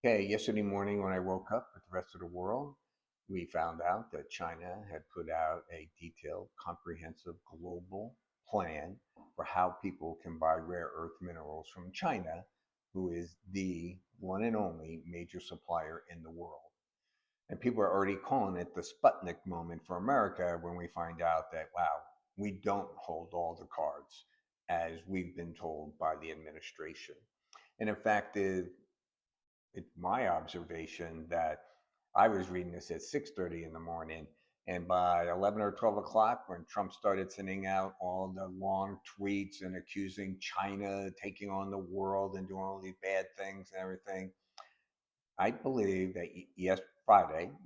Okay, yesterday morning when I woke up with the rest of the world, we found out that China had put out a detailed, comprehensive global plan for how people can buy rare earth minerals from China, who is the one and only major supplier in the world. And people are already calling it the Sputnik moment for America when we find out that, wow, we don't hold all the cards as we've been told by the administration. And in fact, it's my observation that I was reading this at 6:30 in the morning, and by 11 or 12 o'clock, when Trump started sending out all the long tweets and accusing China taking on the world and doing all these bad things and everything, I believe that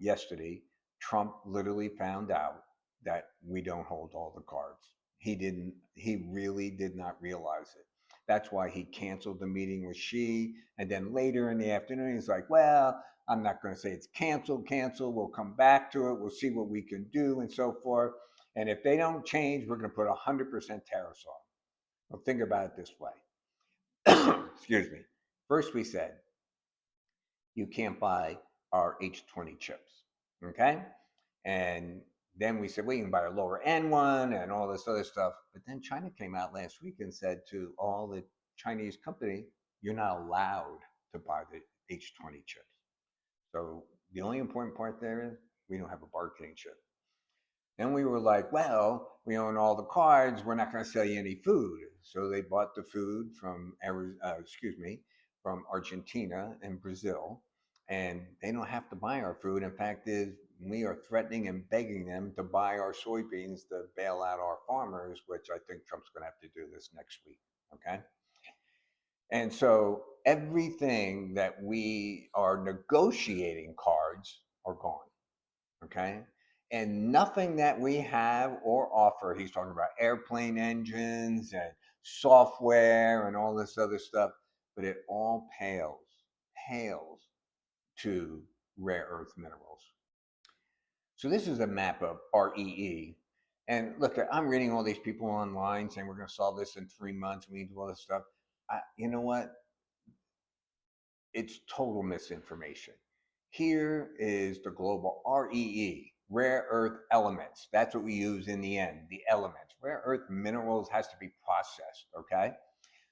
yesterday, Trump literally found out that we don't hold all the cards. He really did not realize it. That's why he canceled the meeting with Xi. And then later in the afternoon, he's like, well, I'm not going to say it's canceled. We'll come back to it. We'll see what we can do and so forth. And if they don't change, we're going to put 100% tariffs on. Well, think about it this way. Excuse me. First, we said you can't buy our H20 chips. Okay. And then we said, well, you can buy a lower end one and all this other stuff. But then China came out last week and said to all the Chinese company, you're not allowed to buy the H20 chips. So the only important part there is we don't have a bargaining chip. And we were like, well, we own all the cards. We're not going to sell you any food. So they bought the food from, from Argentina and Brazil, and they don't have to buy our food. In fact, is we are threatening and begging them to buy our soybeans to bail out our farmers, which I think Trump's going to have to do this next week. Okay. And so everything that we are negotiating cards are gone. Okay. And nothing that we have or offer, he's talking about airplane engines and software and all this other stuff, but it all pales to rare earth minerals. So this is a map of REE. And look, I'm reading all these people online saying we're going to solve this in 3 months. We need to do all this stuff. You know what? It's total misinformation. Here is the global REE, rare earth elements. That's what we use in the end, the elements. Rare earth minerals has to be processed, okay?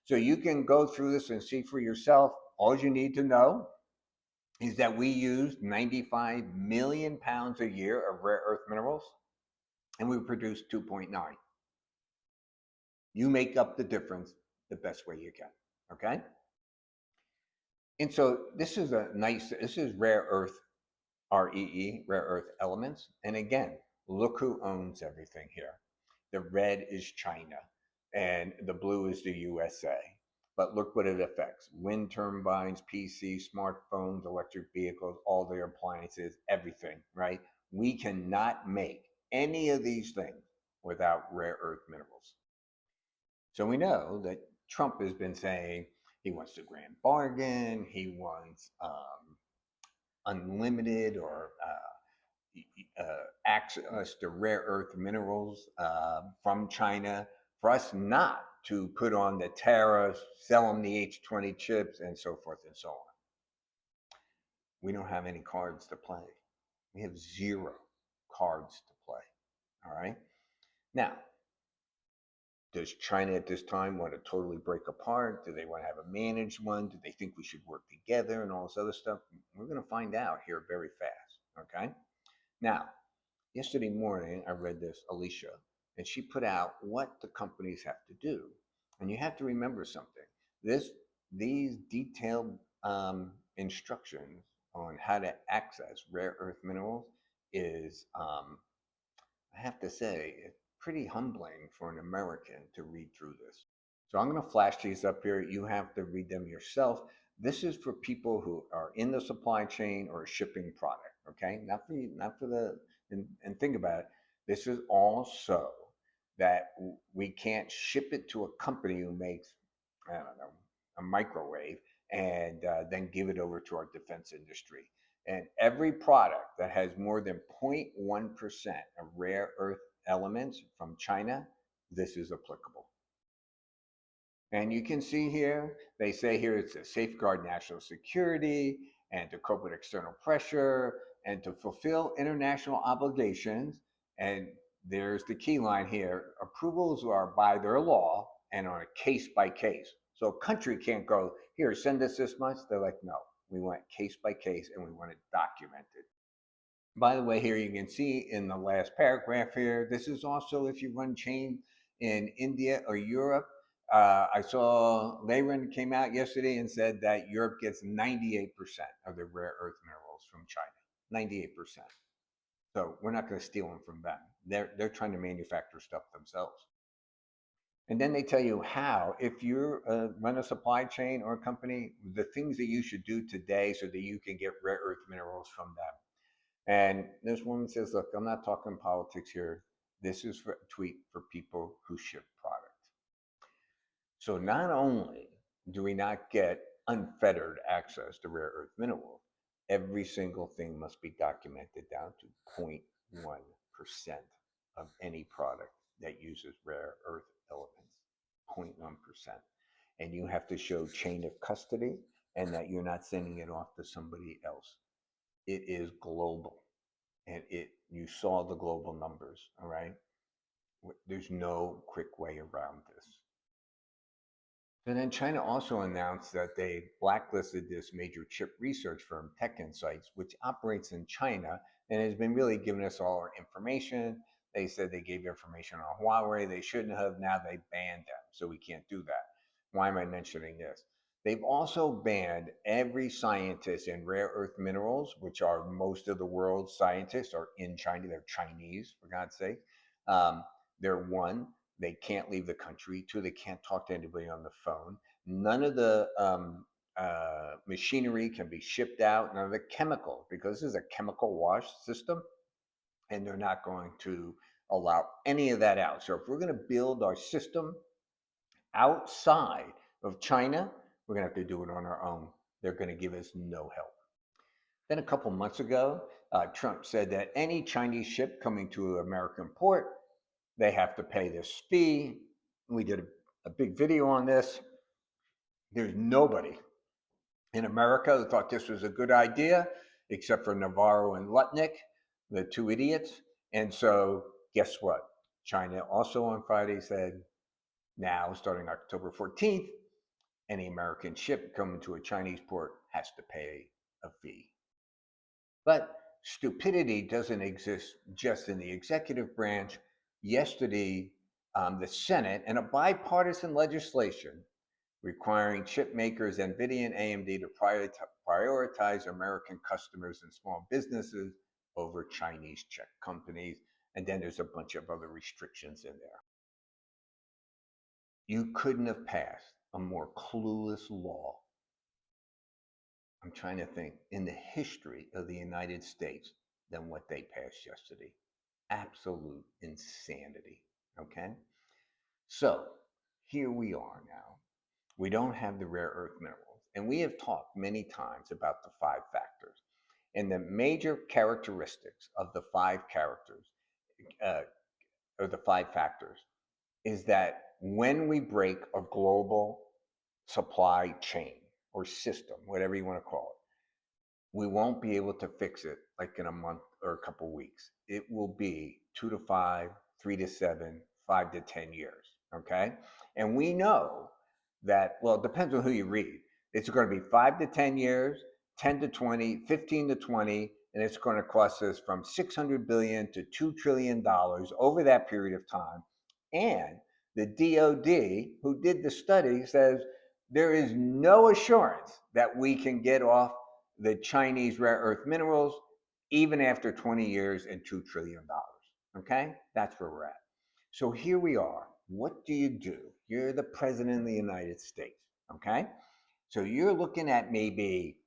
So you can go through this and see for yourself. All you need to know is that we use 95 million pounds a year of rare earth minerals, and we produce 2.9. You make up the difference the best way you can, okay? And so this is rare earth REE, rare earth elements. And again, look who owns everything here. The red is China and the blue is the USA. But look what it affects. Wind turbines, PCs, smartphones, electric vehicles, all their appliances, everything, right? We cannot make any of these things without rare earth minerals. So we know that Trump has been saying he wants the grand bargain, he wants unlimited or access to rare earth minerals from China for us not to put on the tariffs, sell them the H20 chips, and so forth and so on. We don't have any cards to play. We have zero cards to play. All right. Now, does China at this time want to totally break apart? Do they want to have a managed one? Do they think we should work together and all this other stuff? We're going to find out here very fast. Okay. Now, yesterday morning, I read this, Alicia, and she put out what the companies have to do. And you have to remember something. These detailed instructions on how to access rare earth minerals is, I have to say, it's pretty humbling for an American to read through this. So I'm going to flash these up here. You have to read them yourself. This is for people who are in the supply chain or shipping product. Okay, not for the and think about it. This is all so that we can't ship it to a company who makes, I don't know, a microwave and then give it over to our defense industry. And every product that has more than 0.1% of rare earth elements from China, this is applicable. And you can see here, they say here it's a safeguard national security. and to cope with external pressure and to fulfill international obligations. And there's the key line here: approvals are by their law and on a case by case. So a country can't go, here, send us this much. They're like, no, we want case by case and we want it documented. By the way, here you can see in the last paragraph here, this is also if you run chain in India or Europe. I saw Leyland came out yesterday and said that Europe gets 98% of the rare earth minerals from China. 98%. So we're not going to steal them from them. They're trying to manufacture stuff themselves. And then they tell you how, if you run a supply chain or a company, the things that you should do today so that you can get rare earth minerals from them. And this woman says, look, I'm not talking politics here. This is for a tweet for people who ship product. So not only do we not get unfettered access to rare earth minerals, every single thing must be documented down to 0.1% of any product that uses rare earth elements. 0.1%. And you have to show chain of custody and that you're not sending it off to somebody else. It is global, and you saw the global numbers. All right, there's no quick way around this. And then China also announced that they blacklisted this major chip research firm, TechInsights, which operates in China and has been really giving us all our information. They said they gave information on Huawei. They shouldn't have. Now they banned them, so we can't do that. Why am I mentioning this? They've also banned every scientist in rare earth minerals, which are most of the world's scientists are in China. They're Chinese, for God's sake. They're one, they can't leave the country. Two, they can't talk to anybody on the phone. None of the machinery can be shipped out. None of the chemical, because this is a chemical wash system, and they're not going to allow any of that out. So if we're going to build our system outside of China, we're going to have to do it on our own. They're going to give us no help. Then a couple months ago, Trump said that any Chinese ship coming to an American port, they have to pay this fee. We did a big video on this. There's nobody in America who thought this was a good idea, except for Navarro and Lutnick, the two idiots. And so guess what? China also on Friday said, now starting October 14th, any American ship coming to a Chinese port has to pay a fee. But stupidity doesn't exist just in the executive branch. Yesterday, the Senate, and a bipartisan legislation requiring chip makers NVIDIA and AMD to prioritize American customers and small businesses over Chinese chip companies. And then there's a bunch of other restrictions in there. You couldn't have passed a more clueless law, I'm trying to think, in the history of the United States than what they passed yesterday. Absolute insanity. Okay? So here we are now. We don't have the rare earth minerals. And we have talked many times about the 5 factors. And the major characteristics of the 5 characters, or the 5 factors, is that when we break a global supply chain or system, whatever you want to call it, we won't be able to fix it like in a month or a couple of weeks. It will be 2 to 5, 3 to 7, 5 to 10 years. Okay? And we know that, well, it depends on who you read. It's going to be 5 to 10 years, 10 to 20, 15 to 20, and it's going to cost us from $600 billion to $2 trillion over that period of time. And the DOD, who did the study, says there is no assurance that we can get off the Chinese rare earth minerals even after 20 years and $2 trillion. Okay? That's where we're at. So here we are. What do? You're the president of the United States. Okay? So you're looking at maybe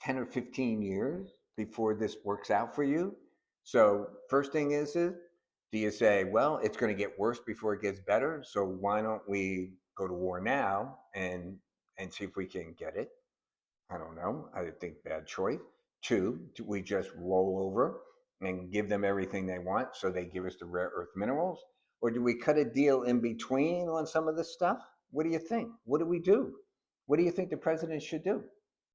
10 or 15 years before this works out for you. So first thing is do you say, well, it's going to get worse before it gets better, so why don't we go to war now and see if we can get it? I don't know. I think bad choice. 2, do we just roll over and give them everything they want so they give us the rare earth minerals? Or do we cut a deal in between on some of this stuff? What do you think? What do we do? What do you think the president should do?